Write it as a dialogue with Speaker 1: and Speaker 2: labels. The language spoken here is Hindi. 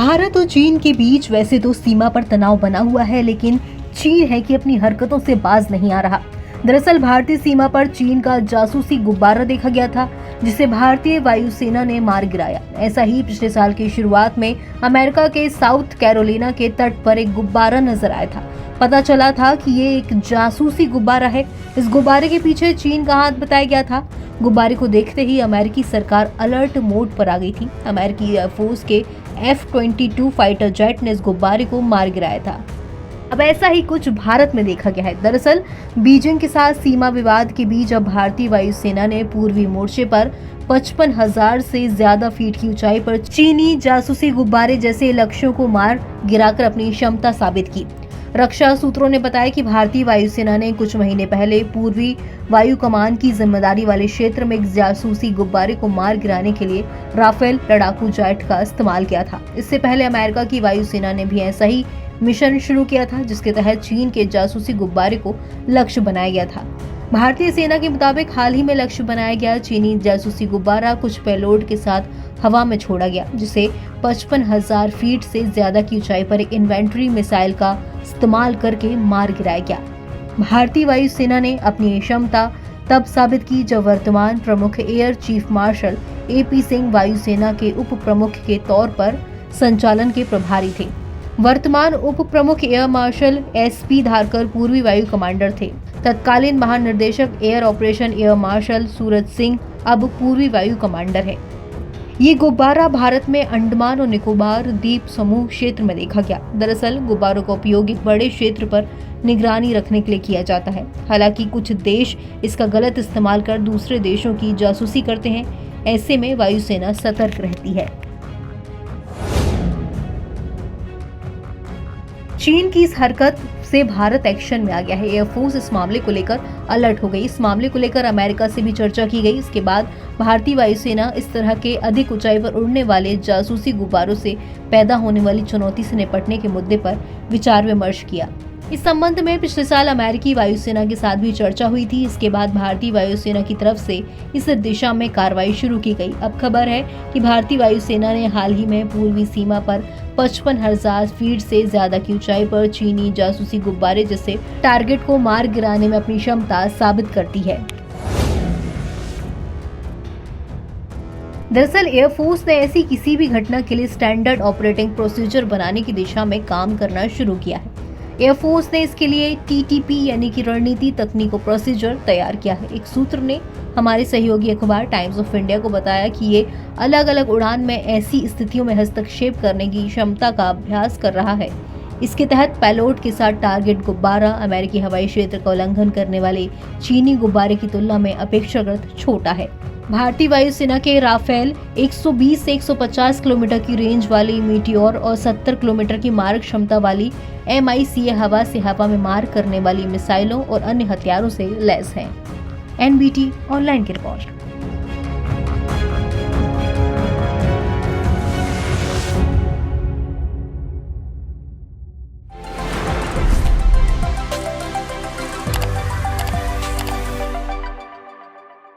Speaker 1: भारत और चीन के बीच वैसे तो सीमा पर तनाव बना हुआ है, लेकिन चीन है कि अपनी हरकतों से बाज नहीं आ रहा। दरअसल भारतीय सीमा पर चीन का जासूसी गुब्बारा देखा गया था, जिसे भारतीय वायुसेना ने मार गिराया। ऐसा ही पिछले साल की शुरुआत में अमेरिका के साउथ कैरोलिना के तट पर एक गुब्बारा नजर आया था। पता चला था कि ये एक जासूसी गुब्बारा है। इस गुब्बारे के पीछे चीन का हाथ बताया गया था। गुब्बारे को देखते ही अमेरिकी सरकार अलर्ट मोड पर आ गई थी। अमेरिकी एयरफोर्स के F-22 फाइटर जेट ने इस गुब्बारे को मार गिराया था। अब ऐसा ही कुछ भारत में देखा गया है। दरअसल बीजिंग के साथ सीमा विवाद के बीच अब भारतीय वायुसेना ने पूर्वी मोर्चे पर 55,000 से ज्यादा फीट की ऊंचाई पर चीनी जासूसी गुब्बारे जैसे लक्ष्यों को मार गिराकर अपनी क्षमता साबित की। रक्षा सूत्रों ने बताया कि भारतीय वायुसेना ने कुछ महीने पहले पूर्वी वायु कमान की जिम्मेदारी वाले क्षेत्र में एक जासूसी गुब्बारे को मार गिराने के लिए राफेल लड़ाकू जेट का इस्तेमाल किया था। इससे पहले अमेरिका की वायुसेना ने भी ऐसा ही मिशन शुरू किया था, जिसके तहत चीन के जासूसी गुब्बारे को लक्ष्य बनाया गया था। भारतीय सेना के मुताबिक हाल ही में लक्ष्य बनाया गया चीनी जासूसी गुब्बारा कुछ पेलोड के साथ हवा में छोड़ा गया, जिसे 55,000 फीट से ज्यादा की ऊंचाई पर एक इन्वेंट्री मिसाइल का इस्तेमाल करके मार गिराया गया। भारतीय वायुसेना ने अपनी क्षमता तब साबित की जब वर्तमान प्रमुख air chief marshal AP Singh वायुसेना के उप प्रमुख के तौर पर संचालन के प्रभारी थे। वर्तमान उप प्रमुख एयर मार्शल SP धारकर पूर्वी वायु कमांडर थे। तत्कालीन महानिर्देशक air operation air marshal Suraj Singh अब पूर्वी वायु कमांडर है। ये गुब्बारा भारत में अंडमान और निकोबार द्वीप समूह क्षेत्र में देखा गया। दरअसल गुब्बारों का उपयोग एक बड़े क्षेत्र पर निगरानी रखने के लिए किया जाता है। हालांकि कुछ देश इसका गलत इस्तेमाल कर दूसरे देशों की जासूसी करते हैं। ऐसे में वायुसेना सतर्क रहती है। चीन की इस हरकत से भारत एक्शन में आ गया है। एयरफोर्स इस मामले को लेकर अलर्ट हो गई। इस मामले को लेकर अमेरिका से भी चर्चा की गई। इसके बाद भारतीय वायुसेना इस तरह के अधिक ऊंचाई पर उड़ने वाले जासूसी गुब्बारों से पैदा होने वाली चुनौती से निपटने के मुद्दे पर विचार विमर्श किया। इस संबंध में पिछले साल अमेरिकी वायुसेना के साथ भी चर्चा हुई थी। इसके बाद भारतीय वायुसेना की तरफ से इस दिशा में कार्रवाई शुरू की गई। अब खबर है कि भारतीय वायुसेना ने हाल ही में पूर्वी सीमा पर 55,000 फीट से ज्यादा की ऊंचाई पर चीनी जासूसी गुब्बारे जैसे टारगेट को मार गिराने में अपनी क्षमता साबित करती है। दरअसल एयरफोर्स ने ऐसी किसी भी घटना के लिए स्टैंडर्ड ऑपरेटिंग प्रोसीजर बनाने की दिशा में काम करना शुरू किया है। एयरफोर्स ने इसके लिए TTP यानी कि रणनीति तकनीक और प्रोसीजर तैयार किया है। एक सूत्र ने हमारे सहयोगी अखबार टाइम्स ऑफ इंडिया को बताया कि ये अलग अलग उड़ान में ऐसी स्थितियों में हस्तक्षेप करने की क्षमता का अभ्यास कर रहा है। इसके तहत पेलोड के साथ टारगेट गुब्बारा अमेरिकी हवाई क्षेत्र का उल्लंघन करने वाले चीनी गुब्बारे की तुलना में अपेक्षाकृत छोटा है। भारतीय वायुसेना के राफेल 120 से 150 किलोमीटर की रेंज वाली मीटियोर और 70 किलोमीटर की मारक क्षमता वाली MICA हवा से हवा में मार करने वाली मिसाइलों और अन्य हथियारों से लैस हैं। NBT ऑनलाइन की रिपोर्ट।